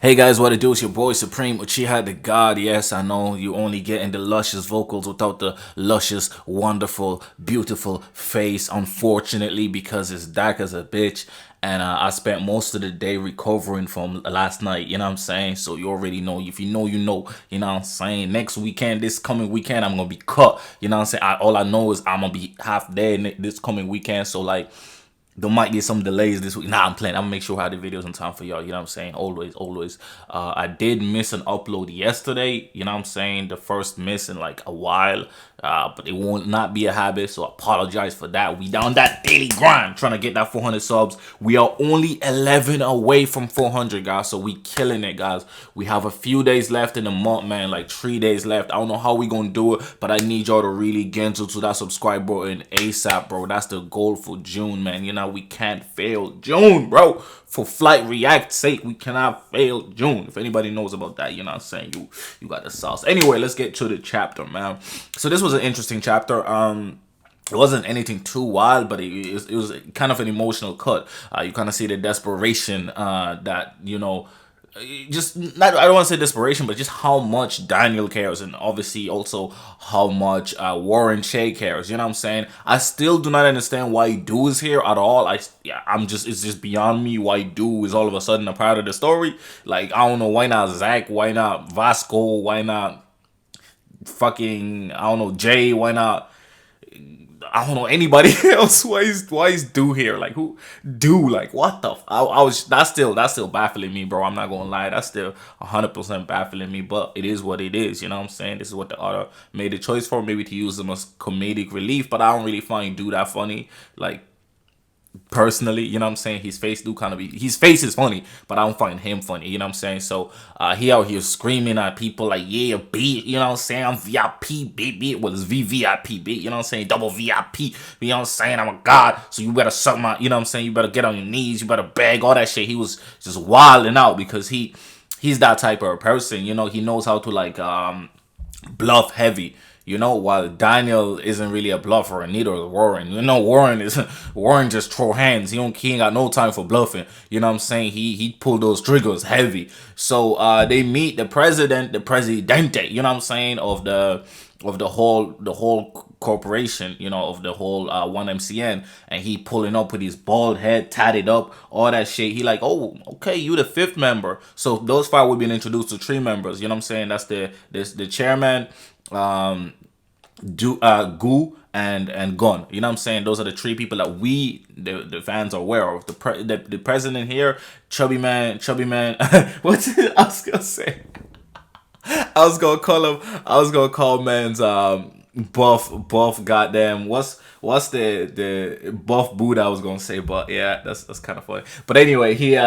Hey guys, what it do? It's your boy Supreme Uchiha the God. Yes, I know you only getting the luscious vocals without the luscious, wonderful, beautiful face. Unfortunately, because it's dark as a bitch, and I spent most of the day recovering from last night. You know what I'm saying? So you already know. If you know, you know. You know what I'm saying? Next weekend, this coming weekend, I'm gonna be cut. You know what I'm saying? All I know is I'm gonna be half dead this coming weekend. So like. There might be some delays this week. Nah, I'm playing. I'm gonna make sure I have the videos on time for y'all. You know what I'm saying? Always, always. I did miss an upload yesterday. You know what I'm saying? The first miss in like a while. But it won't not be a habit. So I apologize for that. We down that daily grind trying to get that 400 subs. We are only 11 away from 400, guys. So we killing it, guys. We have a few days left in the month, man. Like 3 days left. I don't know how we gonna do it, but I need y'all to really get into that subscribe button ASAP, bro. That's the goal for June, man. You know, we can't fail June, bro. For Flight React's sake, we cannot fail June. If anybody knows about that, you know what I'm saying? You got the sauce. Anyway, let's get to the chapter, man. So this was an interesting chapter. It wasn't anything too wild, but it was kind of an emotional cut. You kind of see the desperation that, you know, just not, I don't want to say desperation, but just how much Daniel cares, and obviously also how much Warren Chae cares. You know what I'm saying? I still do not understand why Do is here at all. I'm just, it's just beyond me why Do is all of a sudden a part of the story. Like, I don't know, why not Zack? Why not Vasco? Why not fucking, I don't know, Jay? Why not, I don't know, anybody else? Why is Do here? Like, who Do? Like, what the I was, that's still baffling me, bro. I'm not gonna lie, that's still 100% baffling me, but it is what it is. You know what I'm saying? This is what the author made a choice for, maybe to use them as comedic relief, but I don't really find Do that funny. Like, personally, you know what I'm saying? His face do kind of be, his face is funny, but I don't find him funny, you know what I'm saying? So he out here screaming at people like, yeah, beat, you know what I'm saying? I'm VIP, baby. Well, it's VVIP, beat, you know what I'm saying? Double VIP, you know what I'm saying? I'm a god, so you better suck my, you know what I'm saying? You better get on your knees, you better beg, all that shit. He was just wilding out because he's that type of person, you know? He knows how to like bluff heavy. You know, while Daniel isn't really a bluffer, and neither is Warren. You know, Warren just throw hands. He ain't got no time for bluffing. You know what I'm saying? He pulled those triggers heavy. So they meet the presidente. You know what I'm saying, of the whole corporation, you know, of the whole onemcn, and he pulling up with his bald head tatted up, all that shit. He like, oh, okay, you the fifth member. So those five would been introduced to three members. You know what I'm saying? That's the chairman, Gu, and Gun. You know what I'm saying? Those are the three people that the fans are aware of. The president here, chubby man. What's it? I was gonna say. I was gonna call man's buff. Goddamn. What's the buff Buddha I was gonna say? But yeah, that's kind of funny. But anyway, he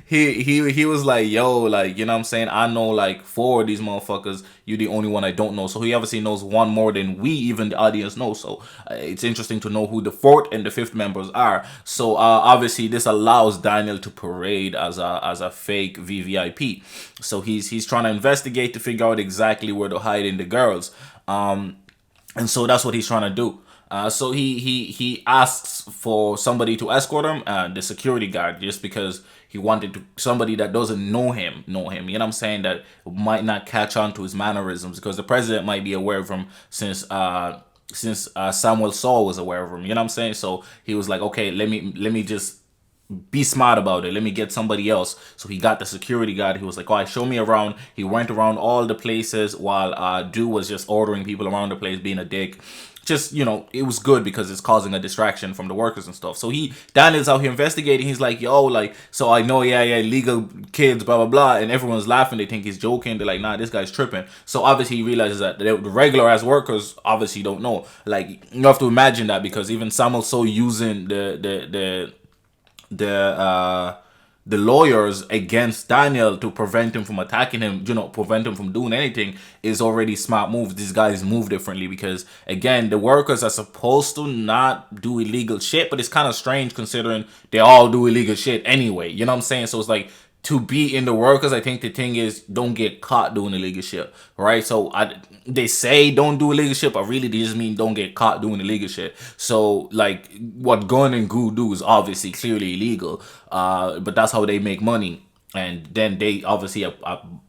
he was like, yo, like, you know what I'm saying? I know like four of these motherfuckers. You the only one I don't know. So he obviously knows one more than we, even the audience, know. So it's interesting to know who the fourth and the fifth members are. So obviously this allows Daniel to parade as a fake VVIP. So he's trying to investigate to figure out exactly where to hide in the girls. And so that's what he's trying to do. So he asks for somebody to escort him, the security guard, just because he wanted to, somebody that doesn't know him. You know what I'm saying? That might not catch on to his mannerisms, because the president might be aware of him since Samuel Saul was aware of him. You know what I'm saying? So he was like, okay, let me just be smart about it. Let me get somebody else. So he got the security guard. He was like, all right, show me around. He went around all the places while Do was just ordering people around the place, being a dick. Just, you know, it was good because it's causing a distraction from the workers and stuff. So Daniel's out here investigating. He's like, yo, like, so I know, yeah, legal kids, blah, blah, blah. And everyone's laughing. They think he's joking. They're like, nah, this guy's tripping. So obviously he realizes that the regular ass workers obviously don't know. Like, you have to imagine that, because even Samuel So using the lawyers against Daniel to prevent him from attacking him, you know, prevent him from doing anything, is already smart move. These guys move differently because, again, the workers are supposed to not do illegal shit, but it's kind of strange considering they all do illegal shit anyway. You know what I'm saying? So it's like to be in the workers, I think the thing is don't get caught doing illegal shit, right? So they say don't do illegal shit, but really they just mean don't get caught doing illegal shit. So like what Gun and Goo do is obviously clearly illegal, but that's how they make money, and then they obviously a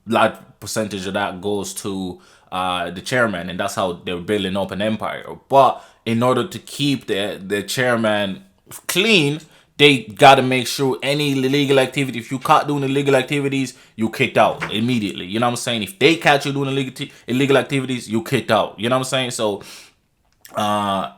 large percentage of that goes to the chairman, and that's how they're building up an empire. But in order to keep the chairman clean, they gotta make sure any illegal activity, if you caught doing illegal activities, you kicked out immediately. You know what I'm saying? If they catch you doing illegal activities, you kicked out. You know what I'm saying? So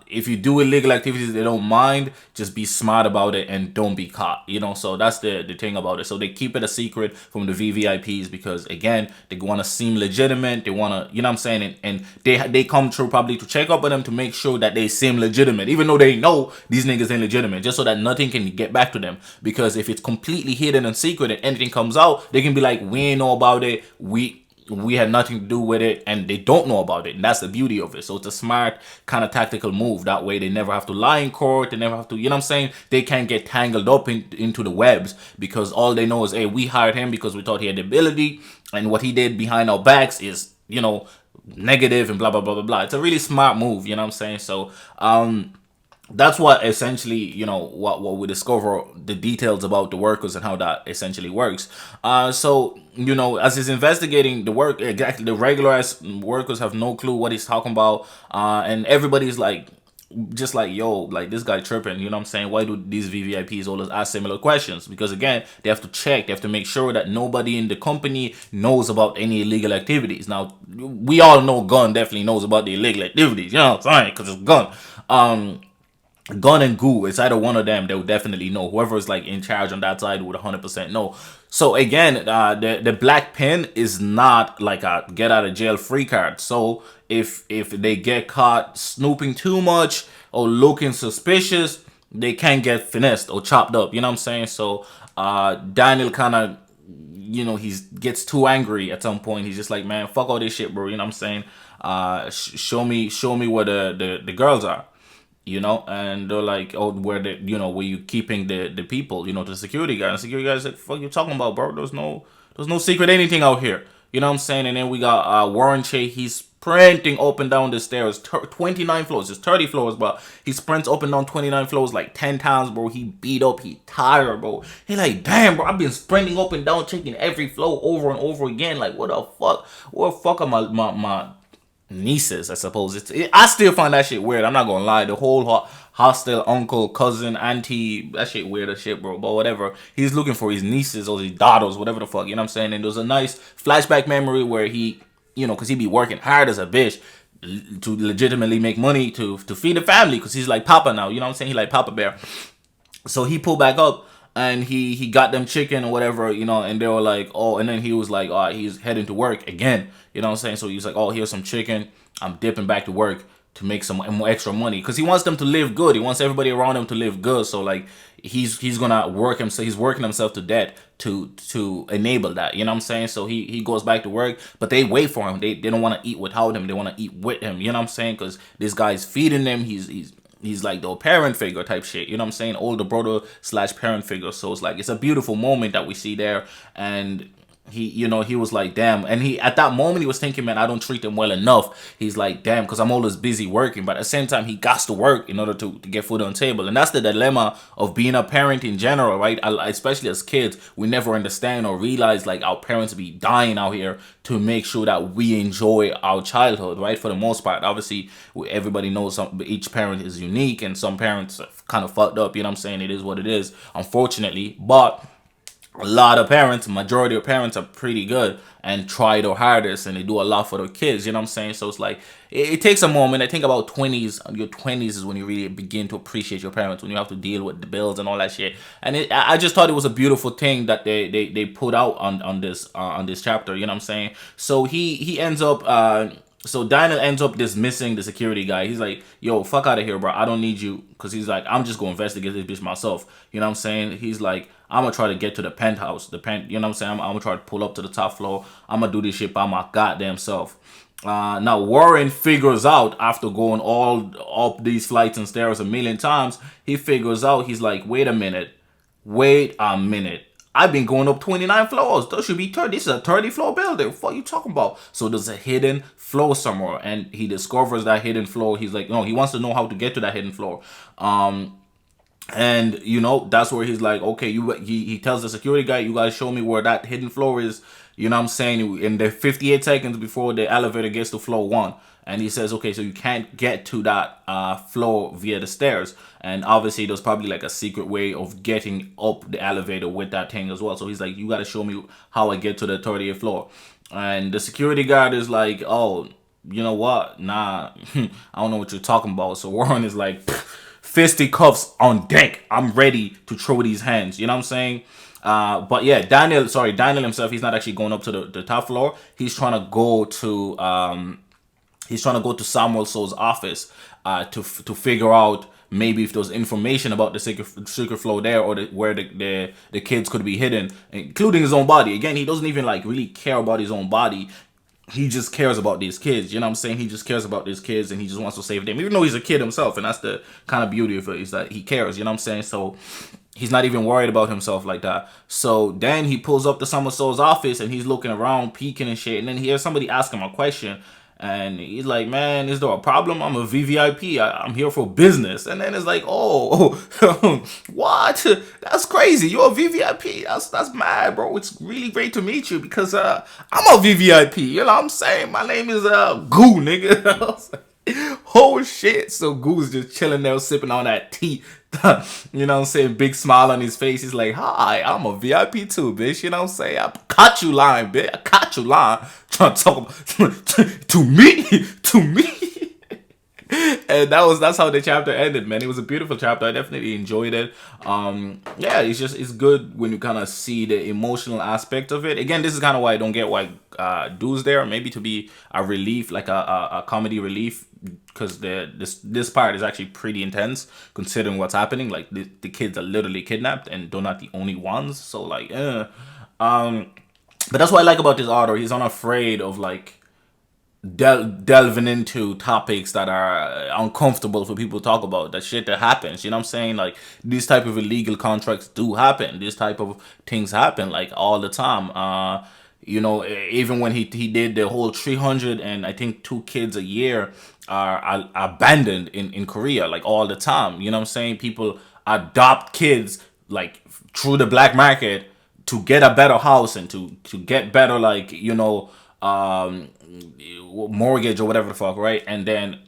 if you do illegal activities, they don't mind. Just be smart about it and don't be caught. You know, so that's the thing about it. So they keep it a secret from the VVIPs because again, they want to seem legitimate. They want to, you know what I'm saying, and they come through probably to check up on them to make sure that they seem legitimate, even though they know these niggas ain't legitimate, just so that nothing can get back to them. Because if it's completely hidden and secret and anything comes out, they can be like, we ain't know about it. We had nothing to do with it, and they don't know about it, and that's the beauty of it. So it's a smart kind of tactical move. That way they never have to lie in court, they never have to, you know what I'm saying, they can't get tangled up into the webs, because all they know is, hey, we hired him because we thought he had the ability, and what he did behind our backs is, you know, negative and blah blah blah blah blah. It's a really smart move, you know what I'm saying? So that's what essentially, you know, what we discover the details about the workers and how that essentially works. So you know, as he's investigating the work, exactly, the regular ass workers have no clue what he's talking about, and everybody's like, just like, yo, like this guy tripping, you know what I'm saying? Why do these VVIPs always ask similar questions? Because again, they have to check, they have to make sure that nobody in the company knows about any illegal activities. Now, we all know Gun definitely knows about the illegal activities, you know what I'm saying? Because it's Gun. Gun and Goo, it's either one of them. They would definitely know. Whoever is like in charge on that side would 100% know. So again, the black pin is not like a get out of jail free card. So if they get caught snooping too much or looking suspicious, they can get finessed or chopped up. You know what I'm saying? So Daniel kind of, you know, he gets too angry at some point. He's just like, man, fuck all this shit, bro. You know what I'm saying? Show me where the girls are, you know. And they're like, oh, where the, you know, where you keeping the people, you know, the security guy. And the security guy's like, fuck you talking about, bro? There's no secret anything out here, you know what I'm saying? And then we got Warren Chae. He's sprinting up and down the stairs, 29 floors. It's 30 floors, but he sprints up and down 29 floors like 10 times, bro. He beat up, he tired, bro. He like, damn, bro, I've been sprinting up and down, checking every floor over and over again. Like, what the fuck? What the fuck are my nieces, I suppose. I still find that shit weird. I'm not gonna lie. The whole hostel, uncle, cousin, auntie, that shit weird as shit, bro. But whatever. He's looking for his nieces or his daughters, whatever the fuck. You know what I'm saying? And there's a nice flashback memory where he, you know, because he be working hard as a bitch to legitimately make money to feed the family, because he's like Papa now. You know what I'm saying? He like Papa Bear. So he pulled back up and he got them chicken or whatever, you know, and they were like, oh, and then he was like, he's heading to work again, you know what I'm saying? So he's like, oh, here's some chicken, I'm dipping back to work to make some more extra money, because he wants them to live good. He wants everybody around him to live good. So like he's gonna work himself, he's working himself to death to enable that, you know what I'm saying? So he goes back to work, but they wait for him. They don't want to eat without him, they want to eat with him, you know what I'm saying? Because this guy's feeding them. He's like the parent figure type shit, you know what I'm saying? Older brother / parent figure. So it's like, it's a beautiful moment that we see there. And he, you know, he was like, damn. And he, at that moment, he was thinking, man, I don't treat them well enough. He's like, damn, because I'm always busy working. But at the same time, he got to work in order to get food on the table. And that's the dilemma of being a parent in general, right? Especially as kids, we never understand or realize like our parents be dying out here to make sure that we enjoy our childhood, right? For the most part, obviously, everybody knows each parent is unique, and some parents are kind of fucked up, you know what I'm saying? It is what it is, unfortunately. But a lot of parents, majority of parents, are pretty good and try their hardest, and they do a lot for their kids, you know what I'm saying? So it's like, it takes a moment. I think about your 20s is when you really begin to appreciate your parents, when you have to deal with the bills and all that shit. And I just thought it was a beautiful thing that they put out on this chapter, you know what I'm saying? So he ends up so Daniel ends up dismissing the security guy. He's like, yo, fuck out of here, bro. I don't need you. Because he's like, I'm just going to investigate this bitch myself. You know what I'm saying? He's like, I'm going to try to get to the penthouse. You know what I'm saying? I'm going to try to pull up to the top floor. I'm going to do this shit by my goddamn self. Now, Warren figures out, after going all up these flights and stairs a million times, he figures out, he's like, wait a minute. I've been going up 29 floors. There should be 30. This is a 30 floor building. What are you talking about? So there's a hidden floor somewhere, and he discovers that hidden floor. He's like, no, he wants to know how to get to that hidden floor. And you know, that's where he's like, okay, he tells the security guy, you guys show me where that hidden floor is. You know what I'm saying? In the 58 seconds before the elevator gets to floor 1. And he says, okay, so you can't get to that floor via the stairs. And obviously there's probably like a secret way of getting up the elevator with that thing as well. So he's like, you got to show me how I get to the 30th floor. And the security guard is like, oh, you know what? Nah, I don't know what you're talking about. So Warren is like, fisticuffs on deck. I'm ready to throw these hands. You know what I'm saying? But yeah, Daniel himself, he's not actually going up to the top floor. He's trying to go to Samuel So's office to figure out maybe if there's information about the secret floor there, or where the kids could be hidden, including his own body. Again, he doesn't even like really care about his own body. He just cares about these kids. You know what I'm saying? He just cares about these kids, and he just wants to save them, even though he's a kid himself. And that's the kind of beauty of it, is that he cares. You know what I'm saying? So he's not even worried about himself like that. So then he pulls up to Samuel So's office, and he's looking around, peeking and shit. And then he hears somebody ask him a question. And he's like, man, is there a problem? I'm a VVIP. I'm here for business. And then it's like, oh, what? That's crazy. You're a VVIP. That's mad, bro. It's really great to meet you, because I'm a VVIP. You know what I'm saying? My name is Goo, nigga. I was like, oh shit. So Goo's just chilling there, sipping on that tea. You know what I'm saying? Big smile on his face. He's like, hi, I'm a VIP too, bitch. You know what I'm saying? I caught you lying, bitch. I caught you lying. Trying to talk about to me. To me. And that's how the chapter ended, man. It was a beautiful chapter. I definitely enjoyed it. Yeah, it's good when you kind of see the emotional aspect of it. Again, this is kind of why I don't get why Dude's there. Maybe to be a relief, like a comedy relief, because this part is actually pretty intense considering what's happening. Like the kids are literally kidnapped, and they're not the only ones. So like, but that's what I like about this author. He's unafraid of like delving into topics that are uncomfortable for people to talk about. That shit that happens. You know what I'm saying? Like, these type of illegal contracts do happen. This type of things happen like all the time. You know, even when he did the whole 300 and I think 2 kids a year are abandoned in Korea, like all the time. You know what I'm saying? People adopt kids like through the black market to get a better house and to get better, like, you know, mortgage or whatever the fuck, right? And then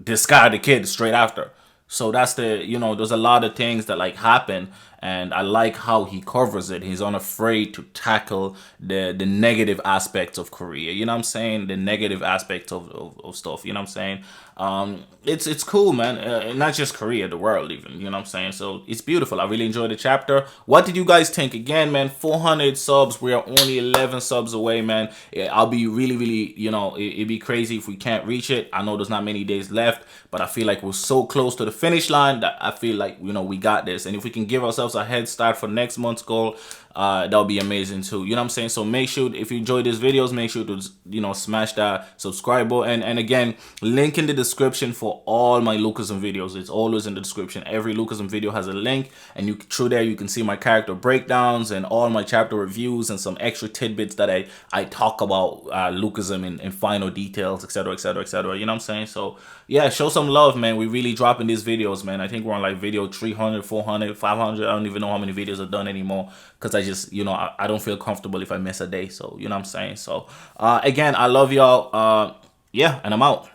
discard the kid straight after. So that's you know, there's a lot of things that like happen, and I like how he covers it. He's unafraid to tackle the negative aspects of Korea. You know what I'm saying? The negative aspects of stuff. You know what I'm saying? It's cool, man. Not just Korea, the world even. You know what I'm saying? So it's beautiful. I really enjoyed the chapter. What did you guys think? Again, man, 400 subs. We are only 11 subs away, man. I'll be really, you know, it'd be crazy if we can't reach it. I know there's not many days left, but I feel like we're so close to the finish line that I feel like, you know, we got this. And if we can give ourselves a head start for next month's goal, that'll be amazing too. You know what I'm saying? So make sure, if you enjoyed these videos, make sure to, you know, smash that subscribe button. And again, link in the description for all my Lookism videos. It's always in the description. Every Lookism video has a link, and through there you can see my character breakdowns and all my chapter reviews and some extra tidbits that I talk about Lookism in final details, etc, etc, etc. You know what I'm saying? So yeah, show some love, man. We really dropping these videos, man. I think we're on like video 300, 400, 500. I don't even know how many videos I've done anymore, because I just, you know, I don't feel comfortable if I miss a day. So you know what I'm saying? So again, I love y'all. Yeah, and I'm out.